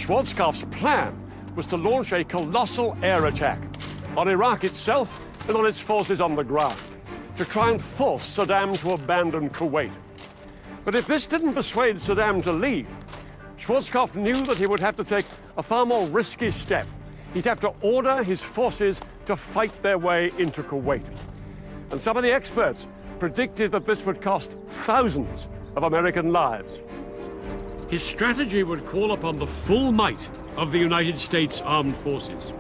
Schwarzkopf's plan was to launch a colossal air attack on Iraq itself and on its forces on the ground, to try and force Saddam to abandon Kuwait. But if this didn't persuade Saddam to leave, Schwarzkopf knew that he would have to take a far more risky step. He'd have to order his forces to fight their way into Kuwait. And some of the experts predicted that this would cost thousands of American lives. His strategy would call upon the full might of the United States Armed Forces.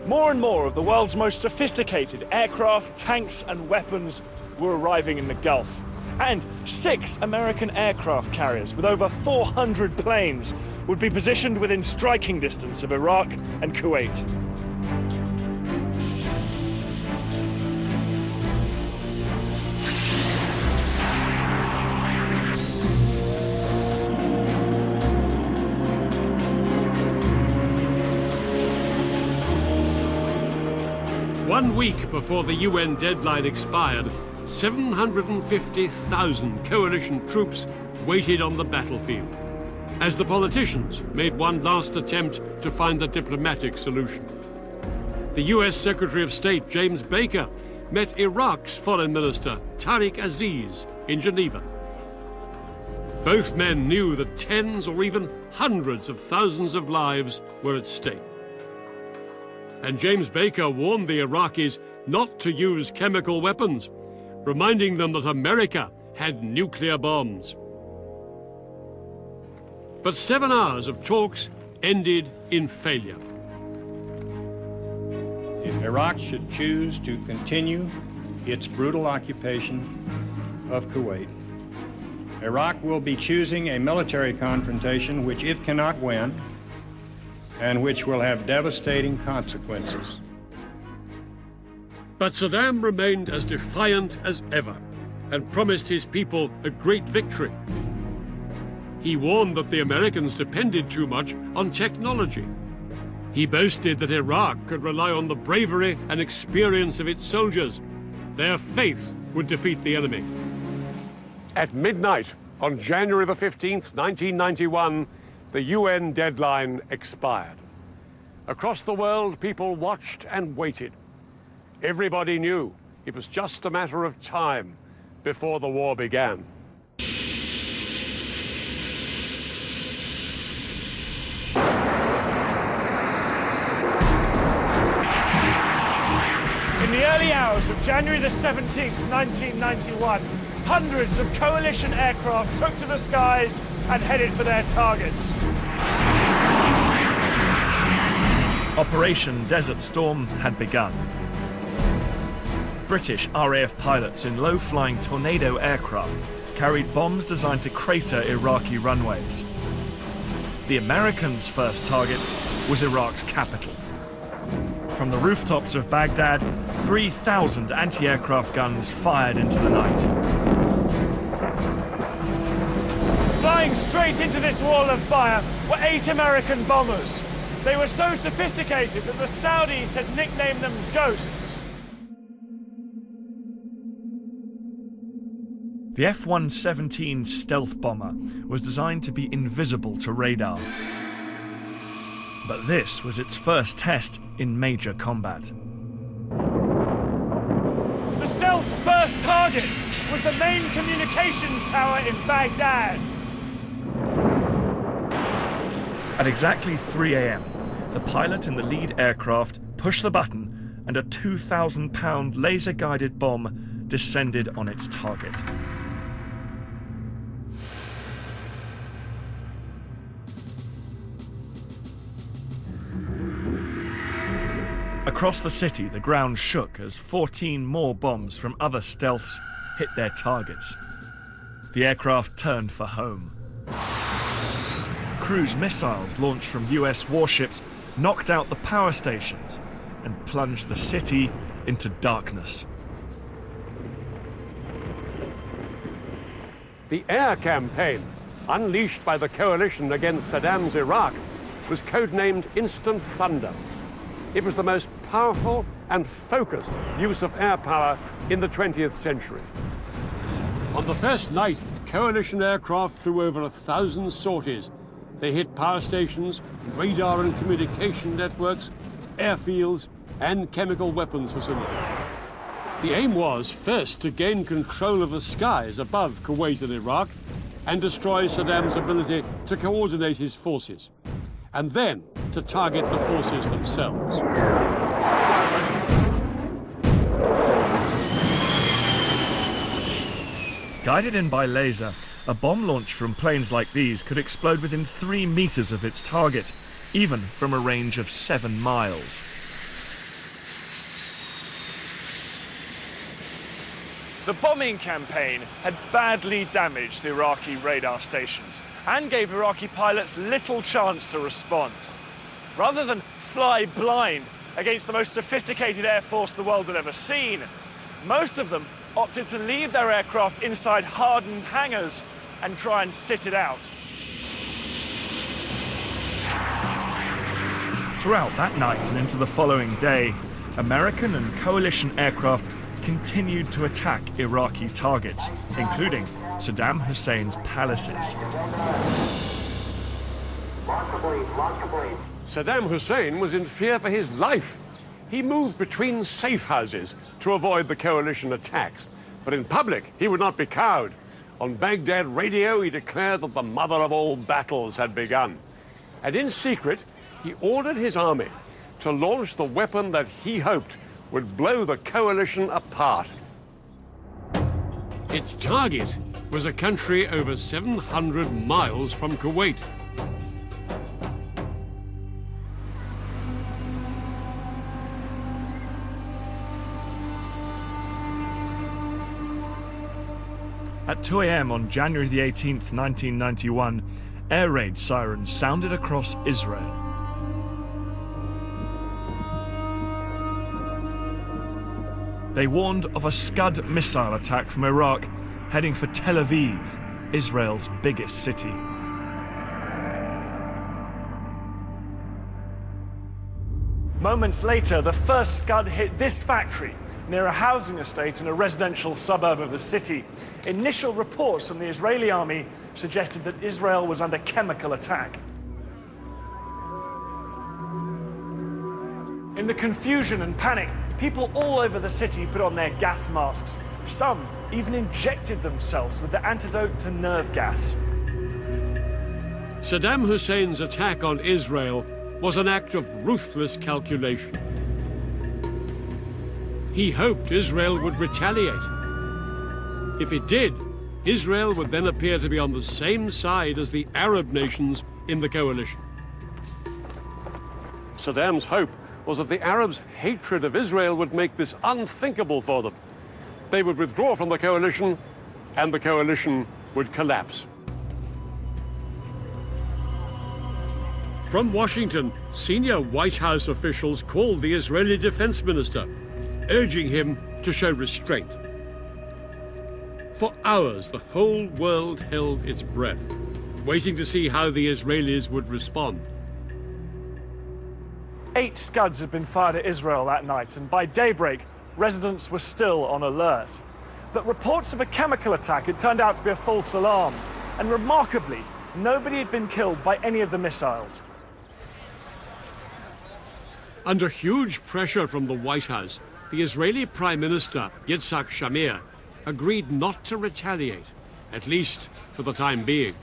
More and more of the world's most sophisticated aircraft, tanks, and weapons were arriving in the Gulf. And 6 American aircraft carriers with over 400 planes would be positioned within striking distance of Iraq and Kuwait. One week before the UN deadline expired, 750,000 coalition troops waited on the battlefield, as the politicians made one last attempt to find a diplomatic solution. The US Secretary of State, James Baker, met Iraq's Foreign Minister, Tariq Aziz, in Geneva. Both men knew that tens or even hundreds of thousands of lives were at stake. And James Baker warned the Iraqis not to use chemical weapons, reminding them that America had nuclear bombs. But 7 hours of talks ended in failure. If Iraq should choose to continue its brutal occupation of Kuwait, Iraq will be choosing a military confrontation which it cannot win and which will have devastating consequences. But Saddam remained as defiant as ever and promised his people a great victory. He warned that the Americans depended too much on technology. He boasted that Iraq could rely on the bravery and experience of its soldiers. Their faith would defeat the enemy. At midnight on January the 15th, 1991, the UN deadline expired. Across the world, people watched and waited. Everybody knew it was just a matter of time before the war began. In the early hours of January the 17th, 1991, hundreds of coalition aircraft took to the skies and headed for their targets. Operation Desert Storm had begun. British RAF pilots in low-flying Tornado aircraft carried bombs designed to crater Iraqi runways. The Americans' first target was Iraq's capital. From the rooftops of Baghdad, 3,000 anti-aircraft guns fired into the night. Flying straight into this wall of fire were 8 American bombers. They were so sophisticated that the Saudis had nicknamed them Ghosts. The F-117 stealth bomber was designed to be invisible to radar. But this was its first test in major combat. The stealth's first target was the main communications tower in Baghdad. At exactly 3 a.m., the pilot in the lead aircraft pushed the button and a 2,000-pound laser-guided bomb descended on its target. Across the city, the ground shook as 14 more bombs from other stealths hit their targets. The aircraft turned for home. Cruise missiles launched from US warships knocked out the power stations and plunged the city into darkness. The air campaign, unleashed by the coalition against Saddam's Iraq, was codenamed Instant Thunder. It was the most powerful and focused use of air power in the 20th century. On the first night, coalition aircraft flew over 1,000 sorties, They hit power stations, radar and communication networks, airfields, and chemical weapons facilities. The aim was first to gain control of the skies above Kuwait and Iraq and destroy Saddam's ability to coordinate his forces, and then to target the forces themselves. Guided in by laser, a bomb launched from planes like these could explode within 3 meters of its target, even from a range of 7 miles. The bombing campaign had badly damaged Iraqi radar stations and gave Iraqi pilots little chance to respond. Rather than fly blind against the most sophisticated air force the world had ever seen, most of them opted to leave their aircraft inside hardened hangars and try and sit it out. Throughout that night and into the following day, American and coalition aircraft continued to attack Iraqi targets, including Saddam Hussein's palaces. Saddam Hussein was in fear for his life. He moved between safe houses to avoid the coalition attacks. But in public, he would not be cowed. On Baghdad radio, he declared that the mother of all battles had begun. And in secret, he ordered his army to launch the weapon that he hoped would blow the coalition apart. Its target was a country over 700 miles from Kuwait. At 2 a.m. on January the 18th, 1991, air raid sirens sounded across Israel. They warned of a Scud missile attack from Iraq heading for Tel Aviv, Israel's biggest city. Moments later, the first Scud hit this factory near a housing estate in a residential suburb of the city. Initial reports from the Israeli army suggested that Israel was under chemical attack. In the confusion and panic, people all over the city put on their gas masks. Some even injected themselves with the antidote to nerve gas. Saddam Hussein's attack on Israel was an act of ruthless calculation. He hoped Israel would retaliate. If it did, Israel would then appear to be on the same side as the Arab nations in the coalition. Saddam's hope was that the Arabs' hatred of Israel would make this unthinkable for them. They would withdraw from the coalition, and the coalition would collapse. From Washington, senior White House officials called the Israeli defense minister, urging him to show restraint. For hours, the whole world held its breath, waiting to see how the Israelis would respond. 8 Scuds had been fired at Israel that night, and by daybreak, residents were still on alert. But reports of a chemical attack had turned out to be a false alarm, and remarkably, nobody had been killed by any of the missiles. Under huge pressure from the White House, the Israeli Prime Minister, Yitzhak Shamir, agreed not to retaliate, at least for the time being.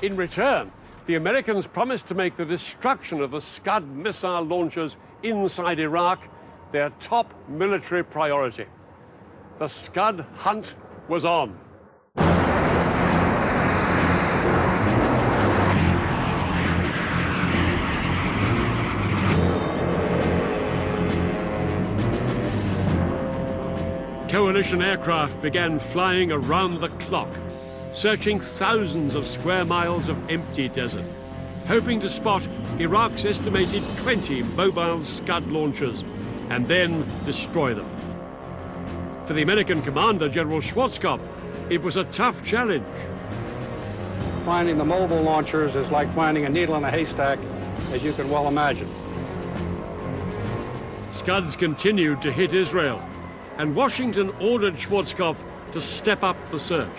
In return, the Americans promised to make the destruction of the Scud missile launchers inside Iraq their top military priority. The Scud hunt was on. Coalition aircraft began flying around the clock, searching thousands of square miles of empty desert, hoping to spot Iraq's estimated 20 mobile Scud launchers and then destroy them. For the American commander, General Schwarzkopf, it was a tough challenge. Finding the mobile launchers is like finding a needle in a haystack, as you can well imagine. Scuds continued to hit Israel, and Washington ordered Schwarzkopf to step up the search.